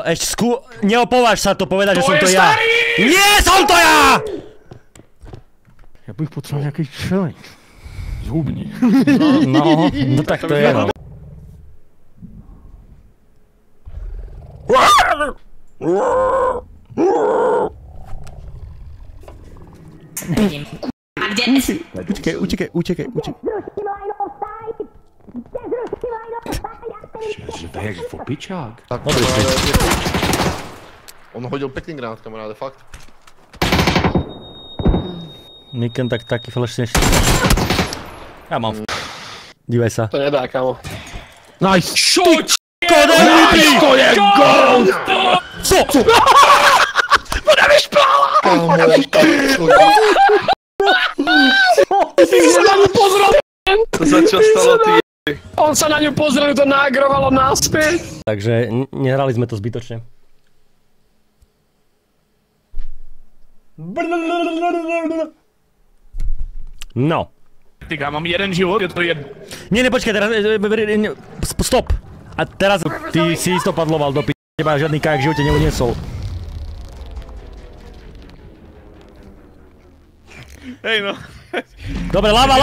Ešte neopováž sa to povedať, že som to ja. Nie som to ja! Ja bych potreboval nejaký človek. Zhubni. No, tak to je. Utekaj. Že to je jak fopičák. On hodil pekný granát, kamaráde, fakt. Niken taký flash než... Ja mám Dívaj sa. To nedá, kamo. Nice! Šuč! To je gól! Co? Voda vyšplala! Kamo, ty sa na ňu pozrel, to sa čo stalo, ty On sa na ňu pozrel, to nagrovalo naspäť. Takže nehrali sme to zbytočne. No. Tyka, mám jeden život, je to jedno. Nie, počkaj, teraz... Stop! A teraz ty si isto padloval do p***, teba žiadny kajak v živote neuniesol. Hej no. Dobre, lava,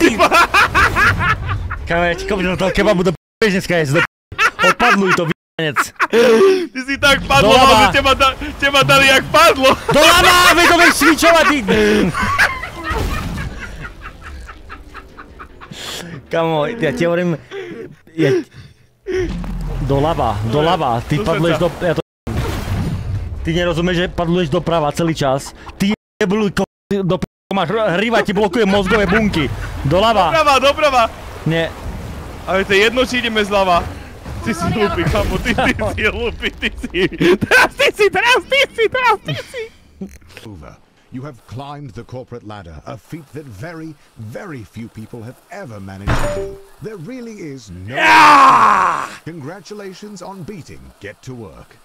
ty! Kameč, kopni do toho kebabu do p***, dneska jesť do p***. Odpadluj to, v***nec. Ty si tak padlo, že teba dali jak padlo. Do lava, veď to budeš svičovať, ty! Kamo, ja ti hovorím... Doľava, ty padluješ do... Ty nerozumieš, že padluješ doprava celý čas. Ty jebluj do p***, máš hriva, ti blokuje mozgové bunky. Doľava. Doprava. Nie. Ale to je jedno, či ideme zľava. Ty si hlupý, kamo, ty si hlupý, ty si. Teraz ty si. You have climbed the corporate ladder, a feat that very, very few people have ever managed to do. There really is no... Congratulations on beating Get to Work.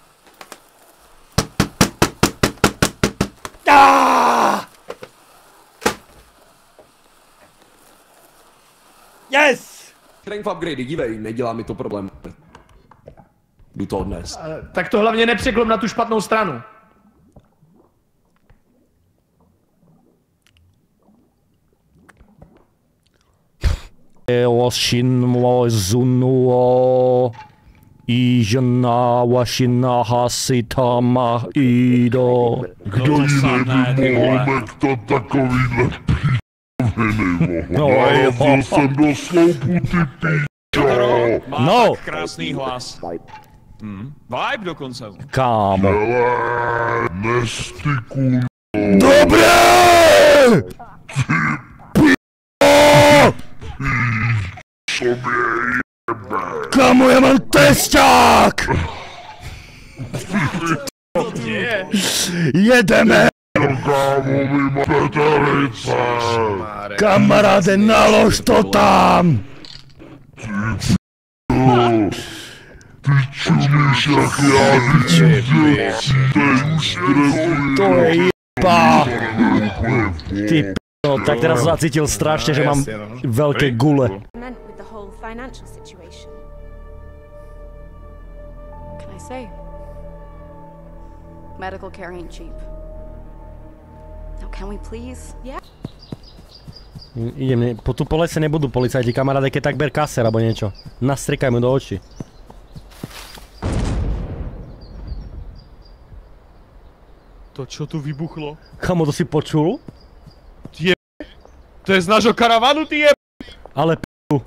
Yes! Strength upgrade, dívej, nedělá mi to problém. Jdu to odnést. Tak to hlavně nepřeklop na tu špatnou stranu. Washinwa Zunuo Ijana Washina Hasitama Ido. Kdo jiný by mohl mektat takovýhle p***viny, narazil jsem do sloupu, ty p***o. Má tak krásný hlas. Vibe dokonce. Kámo. Nestikuj. Dobré! Sobě jebe. Kámo, já mám tesťák! Jedeme! Kámo, vy máte telice. Kamaráde, nalož to tam! Ty čumíš jak já, to je jeba! Ty p***o, tak teraz zacítil strašne, že mám veľké gule. Financial situation. What can I say? Medical care ain't cheap. Now can we please? Yeah. Idem, po lese nebudú policajti, kamaráde, keď tak ber kaser alebo niečo. Nastrikaj mu do očí. To čo tu vybuchlo? Kamo, to si počul? To je z nášho karavanu, ty je... Ale p***u.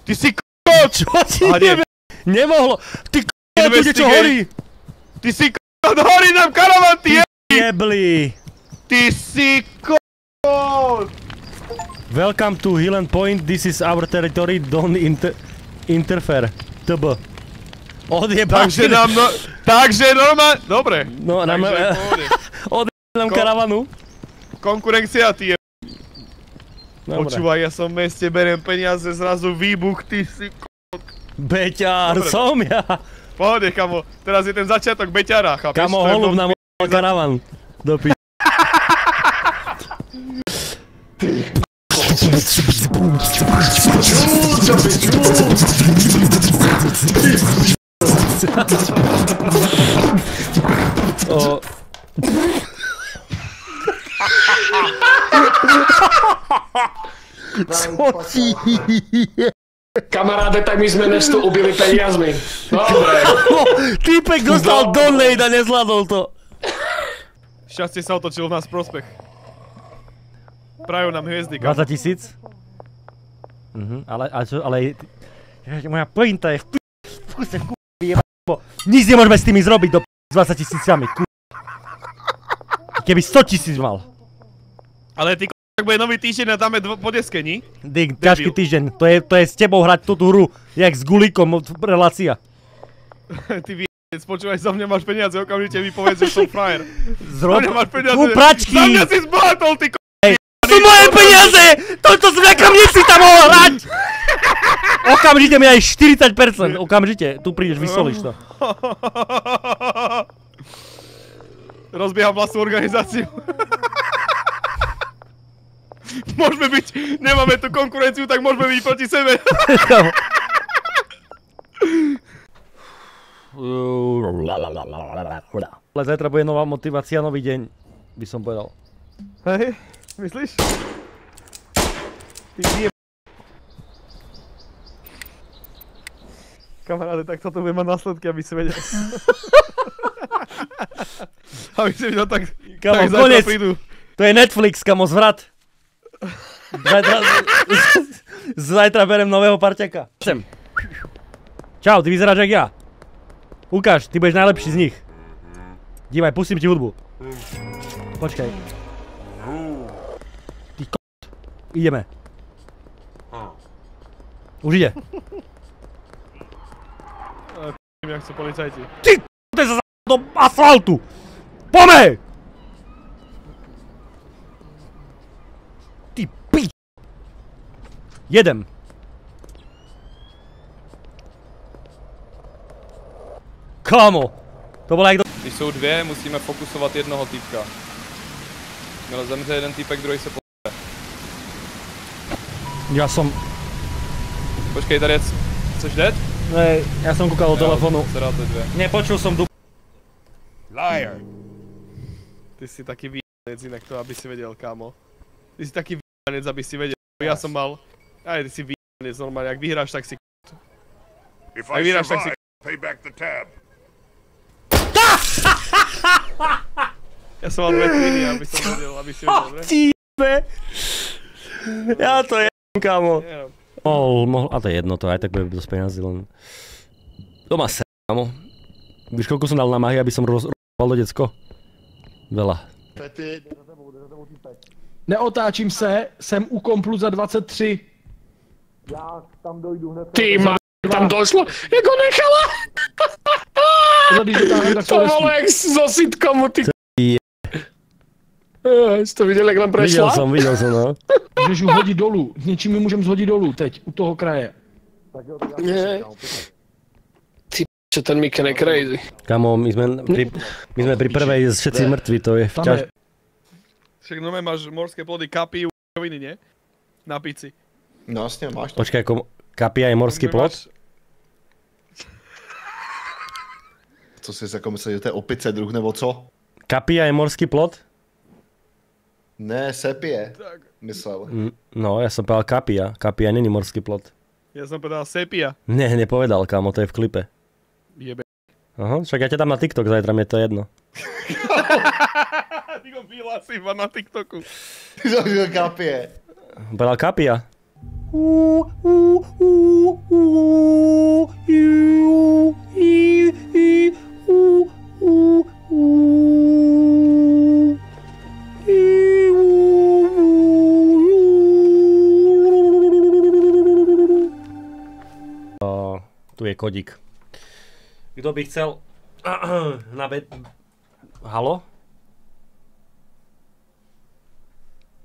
Ty si k***o! Čo ti nevie? Nemohlo! Ty k***o, tu niečo horí! Ty si k***o, horí nám karavan, ty je... Jebli! Ty si k***o! Welcome to Highland Point, this is our territory, don't interfere. TB. Odjebá. Takže normálne... Dobre. No, odjebá nám karavanu. Konkurencia, ty je... Dobre. Počúvaj, ja som v meste, beriem peniaze, zrazu výbuch, ty si k***o. Beťar, som ja. Pohode, kamo, teraz je ten začiatok beťara, chápeš? Kamo, holub nám odjebal karavan. Do p***. Co ti je? Kamaráde, tak my sme Nestu ubili peniazmi. Dobre. Týpek dostal donate a nezvládol to. Šťastie sa otočilo v nás prospech. Prajú nám hviezdy, kam. 20 000? Ale moja pointa je v kuse bo nic nemôžeme s tými zrobiť do 20 000, Keby 100 000 mal. Ale ty tak bude nový týždeň a dáme po deske, ni? Dick, ťažký týždeň, to je s tebou hrať túto hru, jak s Gulíkom, relácia. Ty počúvaj, za mňa máš peniaze, okamžite mi povedz, že som frajer. Zrob, kúp pračky! Za mňa si zbohatol, ty Sú moje peniaze! Toto som niekam si tam mohol hrať! Okamžite mi aj 40%, okamžite, tu prídeš, vysolíš to. Rozbieham vlastnú organizáciu. Môžeme byť, nemáme tu konkurenciu, tak môžeme byť proti sebe. Ale zajtra bude nová motivácia, nový deň, by som povedal. Hej, myslíš? Ty je... Kamaráde, tak toto bude mať následky, aby si vedel. Aby si videl, tak zajtra prídu. To je Netflix, kamo, zvrat. Zajtra berem nového parťaka. Čau, ty vyzeráš jak ja. Ukáž, ty budeš najlepší z nich. Dívaj, pustím ti hudbu. Počkaj. Ty ideme. Už ide. Jak sú policajti. Ty to je zase do asfaltu. Poďme! Ty pič. Jedem. Kámo. To bola jak do... Když jsou dvě, musíme fokusovat jednoho týpka. Měl zemře jeden týpek, druhý se p***e. Ja som... Počkej, tady je... Chceš dead? Ne, ja som kúkal do telefónu. Nepočul som du... Liar. Ty si taký výjanec inak to, aby si vedel, kámo. Ty si taký výjanec, aby si vedel. Ja som mal... Aj ty si výjanec, normálne, ak vyhráš, tak si If I survive, pay back the tab. Ja som mal dve kliny, aby som vedel, aby si vedel, ne? Tíbe! Ja to jem, kámo. Mohol, a to je jedno, to aj tak bude dosť peniazy, len... To má se, kámo. Víš, koľko som dal na mahy, aby som rozpal do decko? Veľa. Neotáčím se, jsem u komplu za 23. Já tam dojdu hned. Ty má, tam došlo, jak ho nechala! To vole, jak zo sitcomu, ty jsi to viděl, jak nám prešla? Viděl jsem, no. Můžeš ju hodit dolů, něčím mi můžem zhodit dolů teď, u toho kraje. Nie. Ty čo, ten Miken je crazy. Kamo, my sme pri prvej všetci mŕtvi, to je vťaž... Však normálne máš morské plody, kapy, u***oviny, nie? Na pici. No jasně, máš to. Počkaj, ako kapia je morský plod? Co si jako myslíš, že to je opice druh nebo co? Kapia je morský plod? Ne, sepie, myslel. No, ja som povedal kapia. Kapia není morský plod. Ja som povedal sepia. Ne, nepovedal, kámo, to je v klipe. Jebe. Aha, však ja ťa dám na TikTok zajtra, mne to je jedno. Ty ho vyhlási iba na TikToku. Ty kapie. Povedal kapia. Tu je kodík. Kto by chcel na Halo?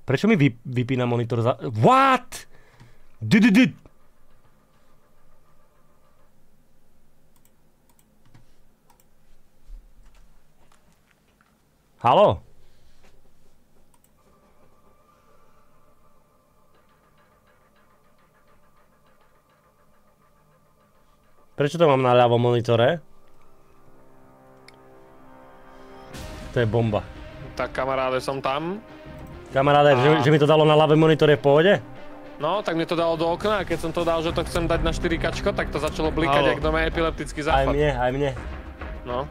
Prečo mi vypína monitor za... What? Halo? Prečo to mám na ľavom monitore? To je bomba. Tak kamaráde, som tam. Kamaráde, že mi to dalo na ľavém monitore v pohode? No, tak mi to dalo do okna a keď som to dal, že to chcem dať na 4K, tak to začalo blikať jak doma epileptický záchvat. Aj mne. No.